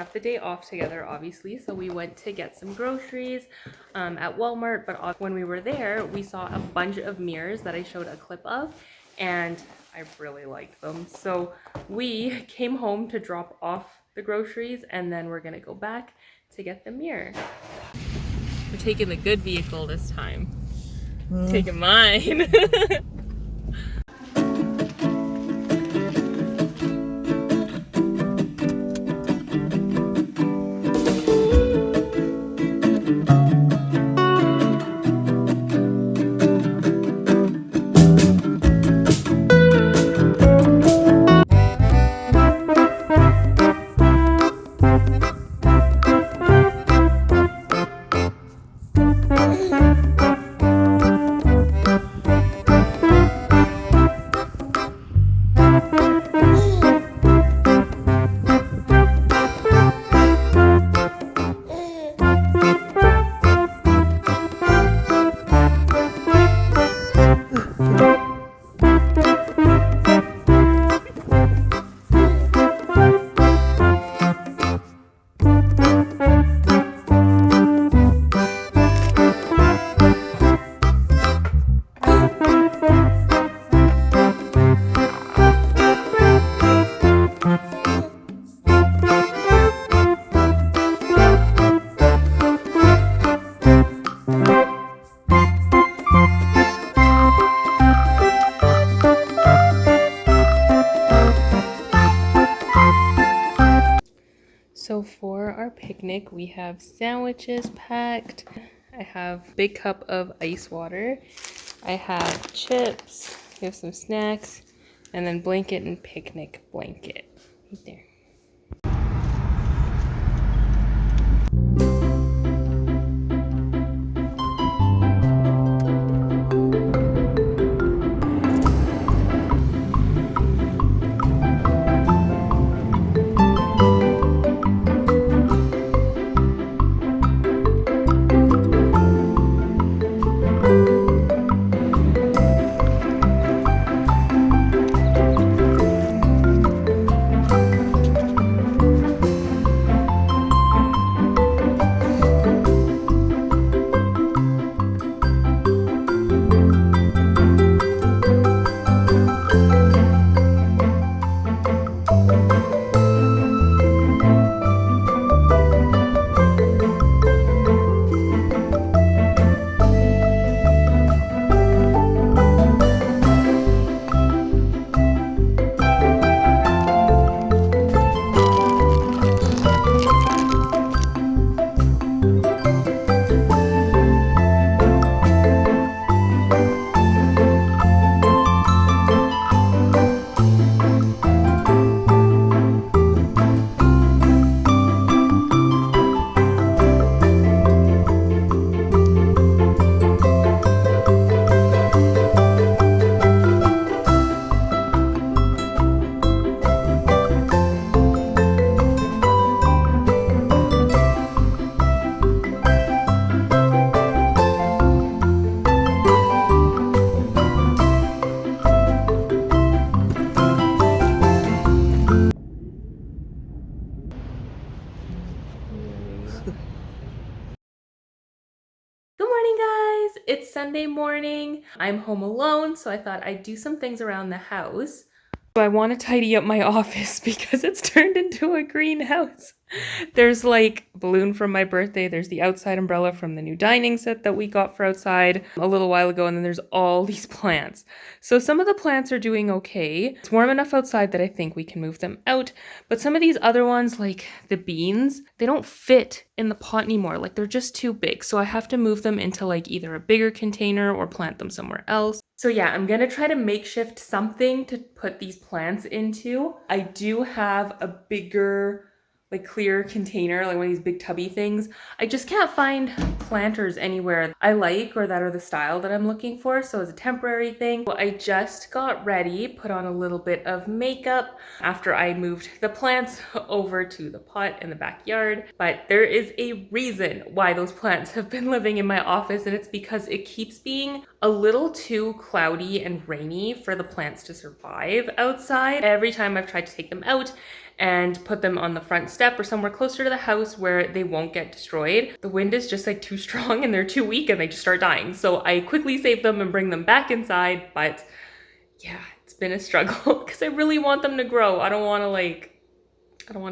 got the day off together, obviously, so we went to get some groceries at Walmart, but when we were there, we saw a bunch of mirrors that I showed a clip of, and I really liked them. So we came home to drop off the groceries, and then we're gonna go back to get the mirror. We're taking the good vehicle this time. Taking mine. So for our picnic, we have sandwiches packed. I have a big cup of ice water. I have chips. We have some snacks, and then blanket and picnic blanket right there. Good morning, guys! It's Sunday morning. I'm home alone, so I thought I'd do some things around the house. So I want to tidy up my office because it's turned into a greenhouse. There's like a balloon from my birthday, there's the outside umbrella from the new dining set that we got for outside a little while ago, and then there's all these plants. So some of the plants are doing okay. It's warm enough outside that I think we can move them out, but some of these other ones, like the beans, they don't fit in the pot anymore. Like they're just too big, so I have to move them into like either a bigger container or plant them somewhere else. So yeah, I'm gonna try to makeshift something to put these plants into. I do have a bigger, like clear container, like one of these big tubby things. I just can't find planters anywhere I like or that are the style that I'm looking for, so it's a temporary thing. Well, I just got ready, put on a little bit of makeup after I moved the plants over to the pot in the backyard, but there is a reason why those plants have been living in my office, and it's because it keeps being a little too cloudy and rainy for the plants to survive outside. Every time I've tried to take them out, and put them on the front step or somewhere closer to the house where they won't get destroyed. The wind is just like too strong and they're too weak and they just start dying. So I quickly save them and bring them back inside, but yeah, it's been a struggle because I really want them to grow. I don't want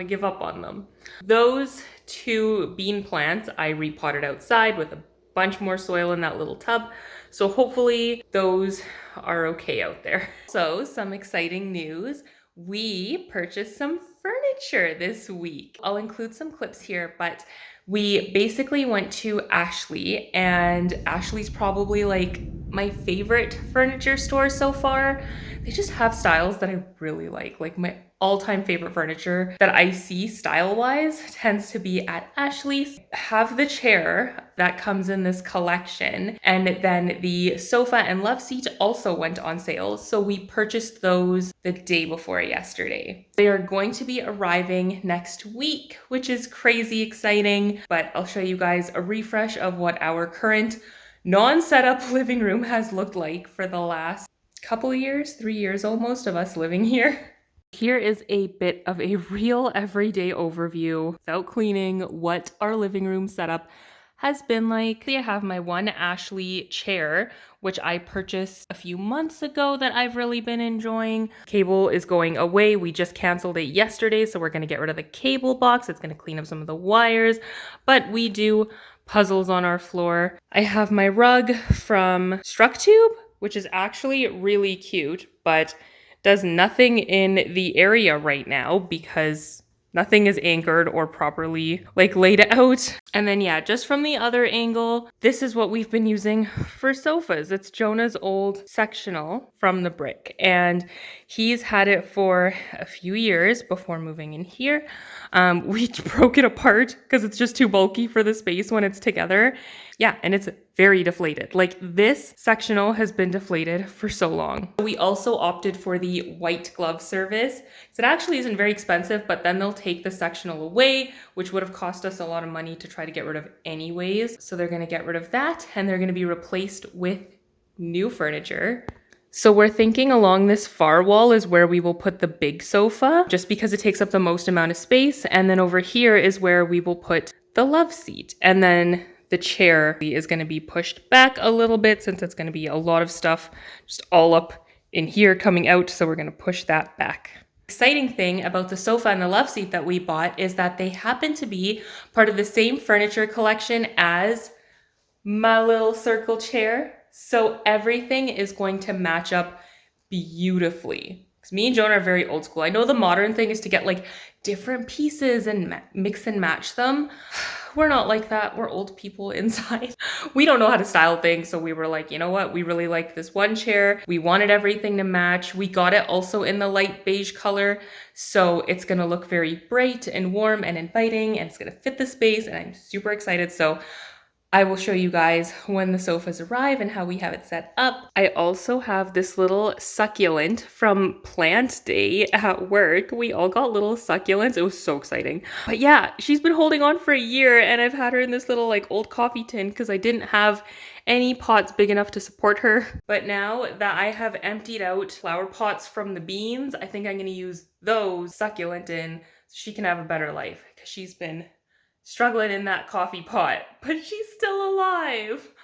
to give up on them. Those 2 bean plants I repotted outside with a bunch more soil in that little tub. So hopefully those are okay out there. So some exciting news. We purchased some furniture this week. I'll include some clips here, but we basically went to Ashley, and Ashley's probably like my favorite furniture store so far. They just have styles that I really like my all-time favorite furniture that I see style-wise tends to be at Ashley's. Have the chair that comes in this collection, and then the sofa and love seat also went on sale. So we purchased those the day before yesterday. They are going to be arriving next week, which is crazy exciting, but I'll show you guys a refresh of what our current non-setup living room has looked like for the last couple of years, 3 years almost of us living here. Here is a bit of a real everyday overview without cleaning what our living room setup has been like. I have my one Ashley chair, which I purchased a few months ago that I've really been enjoying. Cable is going away. We just canceled it yesterday, so we're going to get rid of the cable box. It's going to clean up some of the wires, but we do puzzles on our floor. I have my rug from Structube, which is actually really cute, but does nothing in the area right now because nothing is anchored or properly like laid out. And then yeah, just from the other angle, this is what we've been using for sofas. It's Jonah's old sectional from the brick, and he's had it for a few years before moving in here. We broke it apart because it's just too bulky for the space when it's together. Yeah, and it's very deflated. Like, this sectional has been deflated for so long. We also opted for the white glove service. So it actually isn't very expensive, but then they'll take the sectional away, which would have cost us a lot of money to try to get rid of anyways. So they're gonna get rid of that, and they're gonna be replaced with new furniture. So we're thinking along this far wall is where we will put the big sofa, just because it takes up the most amount of space. And then over here is where we will put the love seat. And then the chair is going to be pushed back a little bit since it's going to be a lot of stuff just all up in here coming out. So we're going to push that back. Exciting thing about the sofa and the love seat that we bought is that they happen to be part of the same furniture collection as my little circle chair. So everything is going to match up beautifully. Because me and Jonah are very old school. I know the modern thing is to get like different pieces and mix and match them. We're not like that. We're old people inside. We don't know how to style things. So we were like, you know what? We really like this one chair. We wanted everything to match. We got it also in the light beige color. So it's going to look very bright and warm and inviting, and it's going to fit the space. And I'm super excited. So I will show you guys when the sofas arrive and how we have it set up. I also have this little succulent from Plant Day at work. We all got little succulents. It was so exciting. But yeah, she's been holding on for a year, and I've had her in this little like old coffee tin because I didn't have any pots big enough to support her. But now that I have emptied out flower pots from the beans, I think I'm going to use those succulent in so she can have a better life, because she's been struggling in that coffee pot, but she's still alive.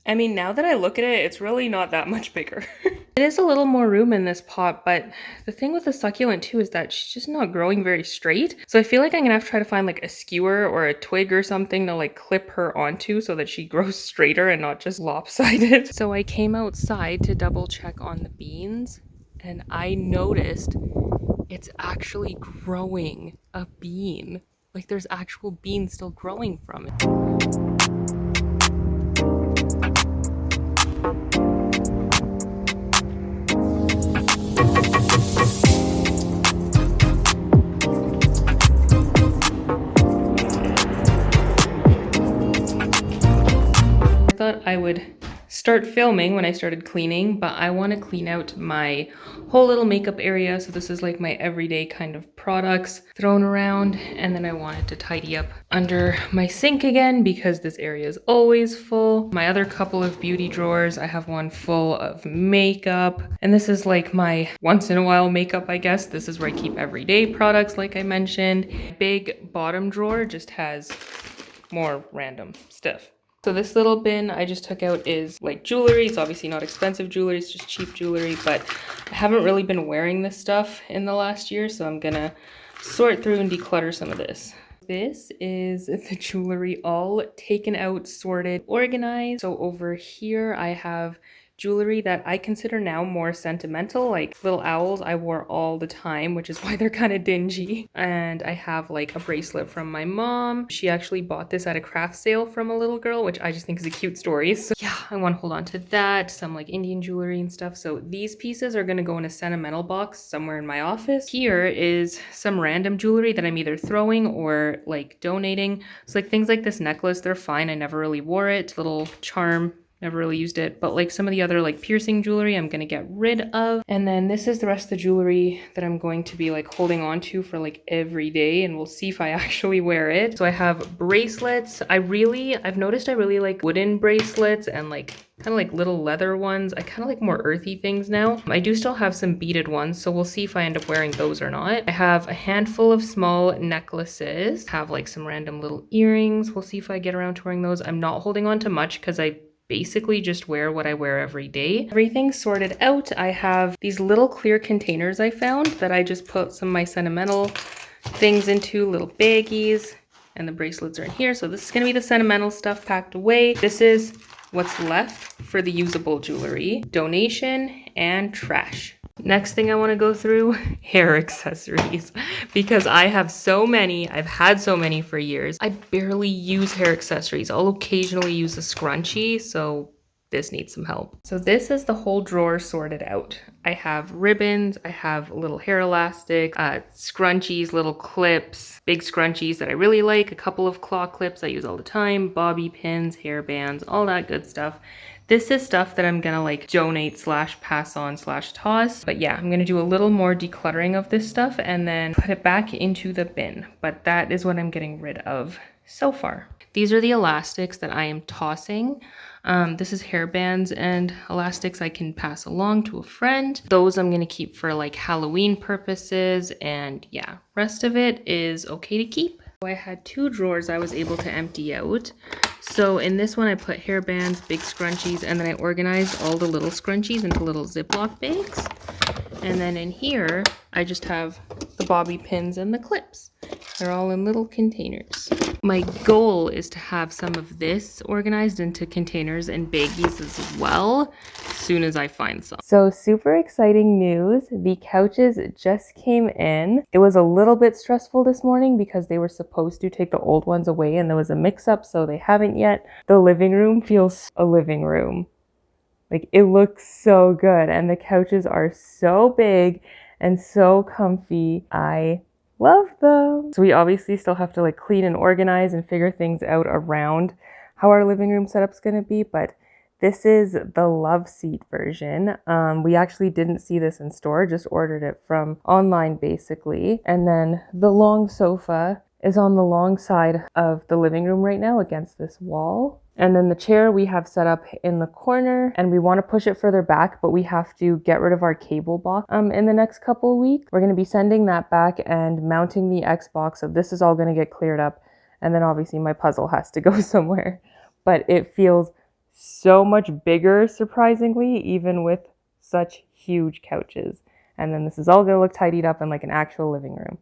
I mean, now that I look at it, it's really not that much bigger. It is a little more room in this pot, but the thing with the succulent too is that she's just not growing very straight. So I feel like I'm gonna have to try to find like a skewer or a twig or something to like clip her onto so that she grows straighter and not just lopsided. So I came outside to double check on the beans, and I noticed it's actually growing a bean. Like, there's actual beans still growing from it. I thought I would start filming when I started cleaning, but I want to clean out my whole little makeup area. So this is like my everyday kind of products thrown around. And then I wanted to tidy up under my sink again because this area is always full. My other couple of beauty drawers, I have one full of makeup. And this is like my once in a while makeup, I guess. This is where I keep everyday products, like I mentioned. Big bottom drawer just has more random stuff. So this little bin I just took out is like jewelry. It's obviously not expensive jewelry, it's just cheap jewelry, but I haven't really been wearing this stuff in the last year, so I'm gonna sort through and declutter some of this. This is the jewelry all taken out, sorted, organized. So over here I have jewelry that I consider now more sentimental, like little owls I wore all the time, which is why they're kind of dingy. And I have like a bracelet from my mom. She actually bought this at a craft sale from a little girl, which I just think is a cute story. So yeah, I want to hold on to that, some like Indian jewelry and stuff. So these pieces are going to go in a sentimental box somewhere in my office. Here is some random jewelry that I'm either throwing or like donating. So like things like this necklace, they're fine. I never really wore it. Little charm. Never really used it, but like some of the other like piercing jewelry I'm gonna get rid of. And then this is the rest of the jewelry that I'm going to be like holding on to for like every day, and we'll see if I actually wear it. So I have bracelets. I've noticed I really like wooden bracelets and like kind of like little leather ones. I kind of like more earthy things now. I do still have some beaded ones, so we'll see if I end up wearing those or not. I have a handful of small necklaces. I have like some random little earrings. We'll see if I get around to wearing those. I'm not holding on to much because I basically just wear what I wear every day. Everything's sorted out. I have these little clear containers I found that I just put some of my sentimental things into, little baggies, and the bracelets are in here. So this is gonna be the sentimental stuff packed away. This is what's left for the usable jewelry, donation, and trash. Next thing I want to go through, hair accessories, because I have so many. I've had so many for years. I barely use hair accessories. I'll occasionally use a scrunchie, so this needs some help. So this is the whole drawer sorted out. I have ribbons, I have little hair elastics, scrunchies, little clips, big scrunchies that I really like, a couple of claw clips I use all the time, bobby pins, hair bands, all that good stuff. This is stuff that I'm gonna like donate / pass on / toss. But yeah, I'm gonna do a little more decluttering of this stuff and then put it back into the bin. But that is what I'm getting rid of so far. These are the elastics that I am tossing. This is hair bands and elastics I can pass along to a friend. Those I'm gonna keep for like Halloween purposes, and yeah, rest of it is okay to keep. I had 2 drawers I was able to empty out. So in this one I put hair bands, big scrunchies, and then I organized all the little scrunchies into little Ziploc bags. And then in here I just have the bobby pins and the clips. They're all in little containers. My goal is to have some of this organized into containers and baggies as well, as soon as I find some. So super exciting news. The couches just came in. It was a little bit stressful this morning because they were supposed to take the old ones away and there was a mix-up, so they haven't yet. The living room feels a living room. Like, it looks so good, and the couches are so big and so comfy. I love them. So we obviously still have to like clean and organize and figure things out around how our living room setup's gonna be, but this is the love seat version. We actually didn't see this in store, just ordered it from online basically. And then the long sofa is on the long side of the living room right now against this wall. And then the chair we have set up in the corner, and we want to push it further back, but we have to get rid of our cable box in the next couple of weeks. We're going to be sending that back and mounting the Xbox. So this is all going to get cleared up. And then obviously my puzzle has to go somewhere. But it feels so much bigger, surprisingly, even with such huge couches. And then this is all going to look tidied up in like an actual living room.